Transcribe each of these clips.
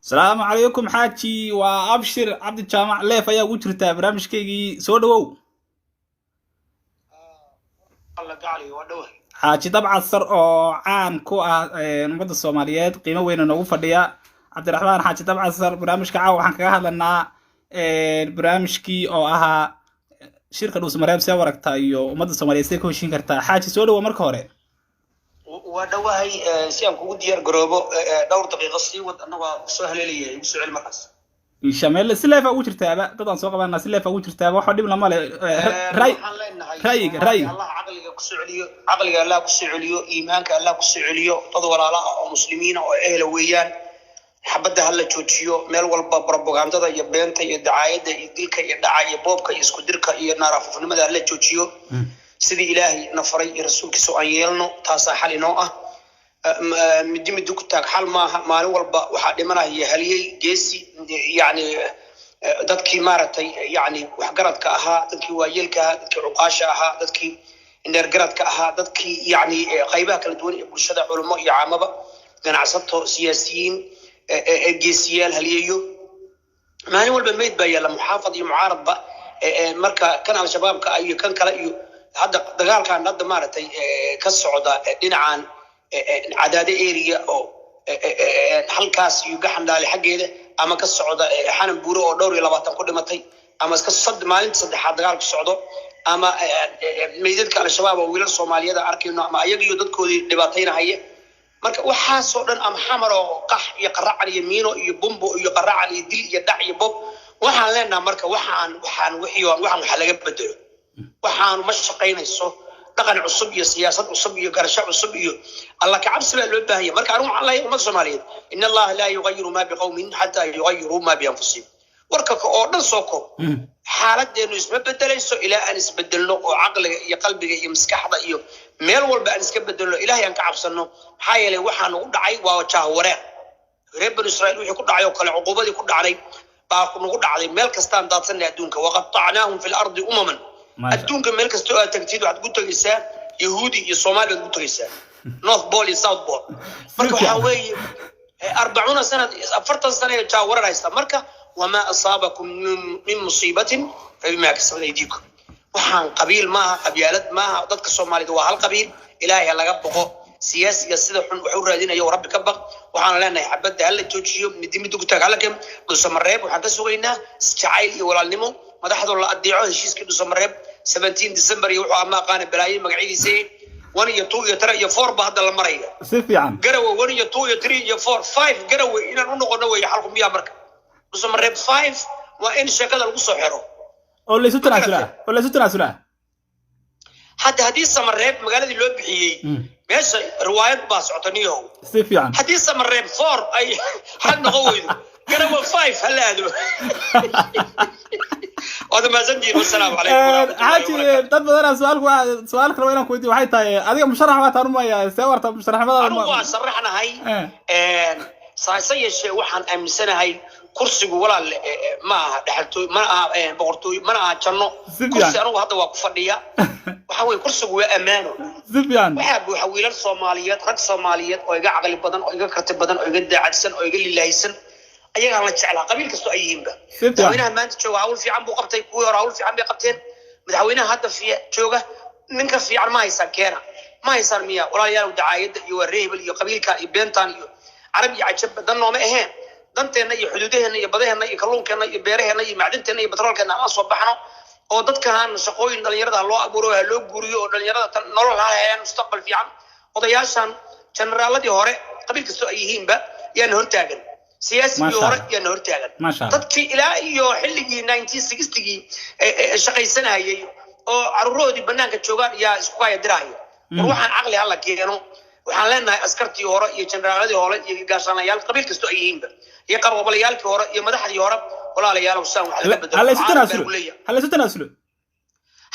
السلام عليكم حاجي وابشر عبد الجامع ليف ayaa ugu jirtaa barnaamijkeygii soo dhawow الله قالي ودوه xaaji dabcasar oo caan ku ah ummadda Soomaaliyeed qiimo weyn oo fadhiya Cabdiraxmaan xaaji dabcasar barnaamijka caawa waxaan kaga hadlanaa barnaamijkii oo ahaa shirka Dhuusamareeb si waragta iyo ummadda Soomaaliyeed si ka heshiin kartaa xaaji soo dhawow marka hore ودوه si aan kugu diyaar garoobo dhowr daqiiqo sii wad anaga soo haleeliyay ugu soo cel markaas shameel si leefa ugu jirtaaba dadaan soo qabanaa si leefa ugu jirtaaba waxa dhib lama leh rayiga Allah aqliga ku soo celiyo aqliga Allah ku soo celiyo iimaanka Allah ku soo celiyo dad walaalaha oo muslimiin oo ehel weeyaan xabada hal joojiyo meel walba propagandada iyo beenta iyo dacaayada iyo dilka iyo dhacay boobka iyo isku dirka iyo naarafnimada hal joojiyo sidii ilaahay nafaray iyo rasuulkiisa aan yeelno taas xal inoo ah mid ku taag xal maaha maalin walba waxa dhimanaya haliyay geesi yani dadkii maartay yani wax garadka ahaa dadkii waayeelka ahaa dadkii cuqaasha ahaa dadkii indheer garadka ahaa dadkii yani qaybaha kala duwan ee bulshada culimo iyo caamaba ganacsato siyaasiyiin geesiyaal haliyeeyo maalin walba meed baa yaala muxaafad iyo mucaaradba marka kan al-shabaabka iyo kan kale iyo hadda dagaalkan hadda maartay ka socda dhinacan cadaade area oo halkaas iyo gaxan dhaali xageeda ama ka socda xanan buuro oo dhowr iyo 20 ku dhimatay ama iska maalinta saddexaad dagaal ka socdo ama meydadka al-shabaab oo wiilal Soomaaliyeed arkayno ama ayaga iyo dadkoodii dhibaataynahaya marka waxa soo dhan am xamaro qax iyo qaracan iyo miino iyo bombo iyo qaracan iyo dil iyo dhac iyo bob waxaan leenahay marka waxaan waxa laga bedelo waxaan ma shaqeynayso dhaqan cusub iyo siyaasad cusub iyo garasho cusub iyo Allah ka cabsi loo baahan yahay marka anu waxaan leeyahay ummadda Soomaaliyeed in Allah la yughayyiru ma biqawmin hatta yughayyiru ma bi anfusihim warka oo dhan soo koob xaaladeenu isma bedelayso ilaa aan isbedelno oo aqliga iyo qalbiga iyo maskaxda iyo meel walba aan iska bedelno ilaahay aan ka cabsano maxaa yeelay waxaan u dhacay waa wajaha wareer reer bani Israa'iil wixii ku dhacay oo kale cuqubadii ku dhacday baa ku nagu dhacday meel kasta aan daadsanay adduunka waqata'naahum fil ardi umaman adduunka meel kasta oo tagtid waxaad ku tagaysaa yahuudi iyo Soomaaliyeed ku tagaysaa North Pole iyo South Pole marka waxa weeye 40 sano 40 sano ee jaawarar haysta marka wama asabakum min musibatin fabima kasabat aydikum waxaan qabiil maaha qabyaalad maaha dadka Soomaaliyeed waa hal qabiil ilaahay laga boqo siyaasiga sida xun wuxuu raadinayo rabbi ka baq waxaan leenahay xabada hal joojiyo mid ku taag halkan Dhuusamareeb waxaan ka sugaynaa jacayl iyo walaalnimo madaxda la adeeco heshiiskii Dhuusamareeb 17 December iyo wuxuu ama qaana balaayin magaciisa 1 iyo 2 iyo 3 iyo 4 ba hadda la marayo si fiican garawa 1 iyo 2 iyo 3 iyo 4 5 garawa inaan u noqono way xalku miya marka Dhuusamareeb 5 waa in shaqada lagu soo xiro oo la isu tanaasula hadda hadii Samareeb magaaladii loo bixiyay meesha riwaayad baa socotaniyo si fiican hadii Samareeb 4 ay had noqon weydo garawa 5 hal aado هذا ما زنجي والسلام عليكم حاجي dad badan su'aal kale inaan ku weydiiyo waxay tahay adiga musharax waa taan ma yahay seewarta musharaxnimada waa sharaxnahay saasayay waxaan aaminsanahay kursigu walaal ma aha dhaxaltooy ma aha boqortooy ma aha janno kursi anigu hadda waa ku fadhiya waxa way kursigu waa amaano sifiyan waxa buuxa wiilal Soomaaliyeed rag Soomaaliyeed oo iga aqli badan oo iga karti badan oo iga daacadsan oo iga lilaaysan ayaga la jeclaa qabiil kasto ay yihiin madaxweynaha maanta jooga hawl fiican buu qabtay kuwii hore hawl fiican bay qabteen madaxweynaha hadda jooga ninka fiican ma haysan keena ma haysan miya walaalayaal dacaayada iyo wareebel iyo qabiilka iyo beentan iyo arab iyo cajab badan nooma ahayn danteena iyo xuduudaheena iyo badaheena iyo kalluunkeena iyo beeraheena iyo macdinteena iyo batroolkeena aan soo baxno oo dadkan shaqooyin dhalinyarada loo abuuro loo guuriyo oo dhalinyarada nolol helaan mustaqbal fiican odayaashan generaaladii hore qabiil kasto ay yihiinba yaan hortaagan سياسي ورق يا نورتاغن تدكي الى iyo xilligii 1960gii shaqaysanayay oo caruuroodi banaanka joogan yaa isku kaya diraay waxaan aqli alla keeno waxaan leenahay askartii hore iyo generaaladii hore iyo gaashanayaal qabiil kasto ay yihiin iyo qarwabalayaalkii hore iyo madaxdii hore walaalayaal usaan wax laga bedelo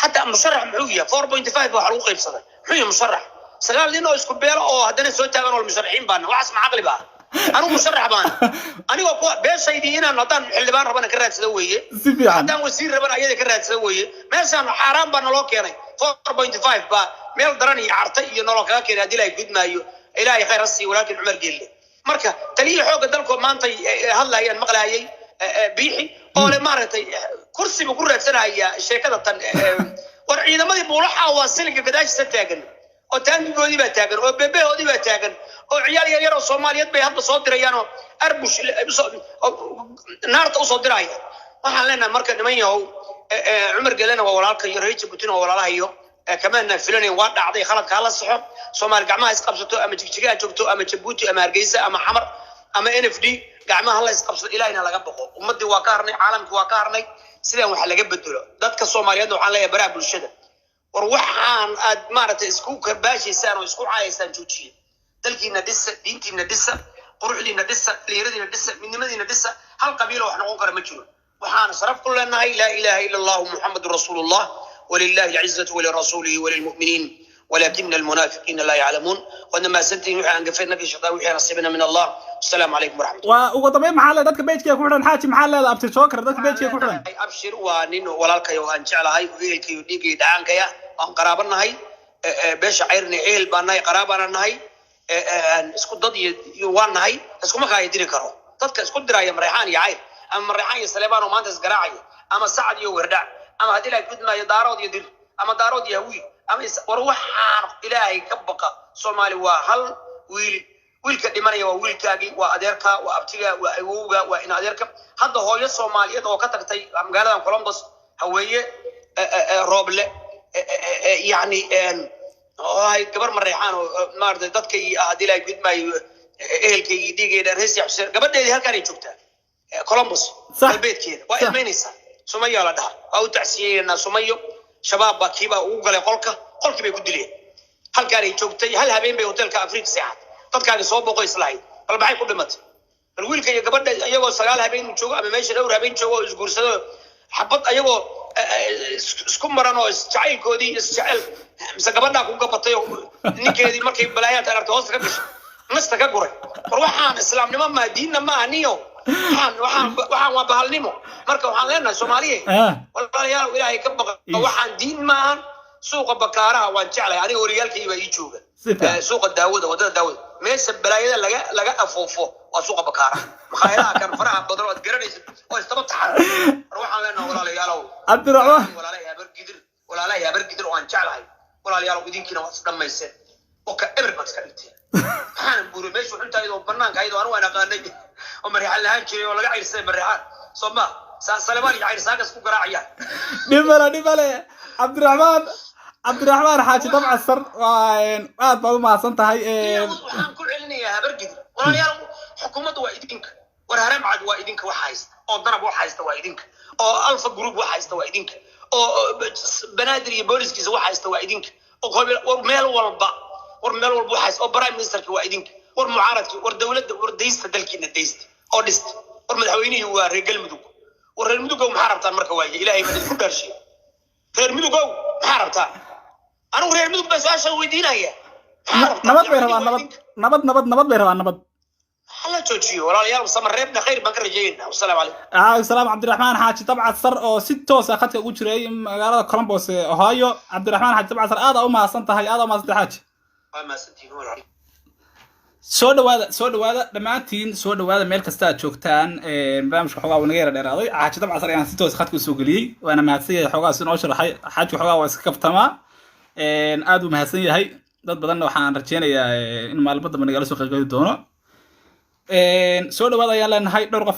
حتى مصرح محوية 4.5 وحلو قيب صدق محوية مصرح سقال لنا اسكو بيلا او هدنا سو تاغان والمشرحين بانا واحد اسمع عقلي بقى انا مصرح بانا انا waa been saydiina nadaan xildhibaan rabana ka raadsada weeye hadaan wasiir rabana ayada ka raadsada weeye meeshan xaraan baan loo keenay 4.5 ba meel daran iyo artay iyo nolol kaga keenay hadii ay gudmaayo ilaahay khayr asi walaakin Umar Geelle marka taliye xooga dalka maanta hadlayaan maqlaayay biixi oo le maartay kursiga ku raadsanaya sheekada tan war ciidamadii buulaha waa silka gadaashisa taagan oo taangigoodii baa taagan oo bebehoodii baa taagan oo ciyaal yar oo Soomaaliyeed bay hadda soo dirayaan oo arbush naarta u soo diraya waxaan leenahay marka niman yahow Umar Geelena waa walaalka iyo Reecha Putin oo walaalahayo kamaana filanay waa dhacday khaladka la saxo Soomaali gacmaha isqabsato ama jigjiga joogto ama Djibouti ama Hargeysa ama Xamar ama NFD gacmaha la isqabsato ilaahina laga baqo ummadii waa ka harnay caalamku waa ka harnay sidaan wax laga bedelo dadka Soomaaliyeed waxaan leeyahay baraha bulshada war waxaan aad maartay isku karbaashaysaan oo isku caayaysan joojiye dalkiina dhisa diintiina dhisa quruxdiina dhisa liiradiina dhisa midnimadiina dhisa hal qabiil wax noqon kara ma jiro waxaan sharaf ku leenahay la ilaaha illa allah muhammadur rasuulullah walillahi al'izzatu wa lirasulihi wa lilmu'minin ولكن المنافقين لا يعلمون وانما سنتين وحان قفل نبي شطا وحي نصيبنا من الله السلام عليكم ورحمه الله وقضبي محل ددك بيتك ku xiran xaaji maxal leedahay abti joker dadka beytkiga ku xiran abshir waa nin walaalkay oo aan jeclahay wiilkii dhigay dhaankaya aan qaraabanahay beesha ceyrna eel baanahay qaraabanahay isku dad iyo waanahay isku ma qaayidin karo dadka isku diraya Mareyxaan iyo Ceyr ama Mareyxaan iyo Saleebaan oo maanta isgaraacay ama Sacad iyo Wardhac ama hadii la gudmaayo daarood iyo dir ama daarood iyo hawi ama war waxaan ilaahay ka baqa Soomaali waa hal wiilka dhimanaya waa wiilkaagi waa adeerka waa abtiga waa awowga waa in adeerka hadda hooyo Soomaaliyeed oo ka tagtay magaalada Columbus haweeye Rooble yani ay gabar Mareyxaan oo maartay dadkay hadii la gudmaayo ehelkay dhigeeda reesi xuseen gabadheedii halkaan ay joogtaa Columbus albeedkeeda waa ilmeynaysa Soomaaliya la dhaha waa u tacsiyeena Soomaaliya shabaab bakiiba ugu galay qolkii bay ku dileen halkaan ay joogtay hal habeen bay hotelka Afrika saacad dadkaaga soo boqo islahayd bal maxay ku dhimatay bal wiilka iyo gabadha iyagoo 9 habeen joogo ama meesha dhowr habeen joogo isguursado xabad ayagoo isku maran oo jacaylkoodii isjacayl mise gabadha ku gabatay ninkeedii markay balaayada aragtay hoos ka gashay nasta ka guray war waxaan islaamnimo ma diinna ma aniyo waxaan waa bahalnimo marka waxaan leenahay Soomaaliyeed walaalayaal ilaahay ka baqa waxaan diin maahan suuqa bakaaraha waan jeclahay aniga wariyaalkayga ii jooga suuqa daawada wadada daawada meesha balaayada laga afoofo waa suuqa bakaaraha makhaayadaha kan faraha badan oo garanaysid oo istaba taxan waxaan leenahay walaalayaal Abdiraxmaan walaalahay habargidir oo aan jeclahay walaalayaal idinkiina waa isdhamayseen oo ka eber bad ka dhigteen waxaan buuray meesha xuntaaydo banaanka aydo anu waan aqaanay oo Mareyxaan lahaan jiray oo laga ciirsay Mareyxaan Soomaa Saleebaan iyo Ceyr saagas ku garaacayaan dhibale Abdiraxmaan xaaji dabcasar aad baad u mahadsan tahay waxaan ku celinayaa habargidir walaalayaal xukuumaddu waa idinka war haram cad waa idinka wax haysta oo danab wax haysta waa idinka oo alfa group wax haysta waa idinka oo banaadir iyo booliskiisa wax haysta waa idinka oo war meel walba wax haysta oo prime ministerka waa idinka war mucaaradka war dawladda war deysta dalkiina deysta oo dhista war madaxweynaha waa reer Galmudug war reer Mudug maxaa rabtaan marka waaye ilaahay ma ku dhaarshay reer Mudug maxaa rabtaan anu reer Mudug baa su'aasha weydiinaya nabad bay rabaan nabad hala joojiyo walaalayaal samareebna khayr baan ka rajeynaa wassalaamu calaykum salaam Cabdiraxmaan xaaji dabcasar oo si toos ah khadka ugu jiray magaalada Columbus Ohio Cabdiraxmaan xaaji dabcasar aad u mahadsan tahay xaaji soo dhawaada dhamaantiin soo dhawaada meel kasta aad joogtaan barnaamijka xogaa wanaga yara dheeraaday xaaji dabcasar ayaan si toos khadka u soo galiyay waana mahadsan yahay xogaa si noo sharaxay xaaji xogaa waa iska kabtamaa aad u mahadsan yahay dad badan waxaan rajeynayaa in maalmo dambe nagala soo qayb doono soo dhawaada ayaan leenahay dhowr qof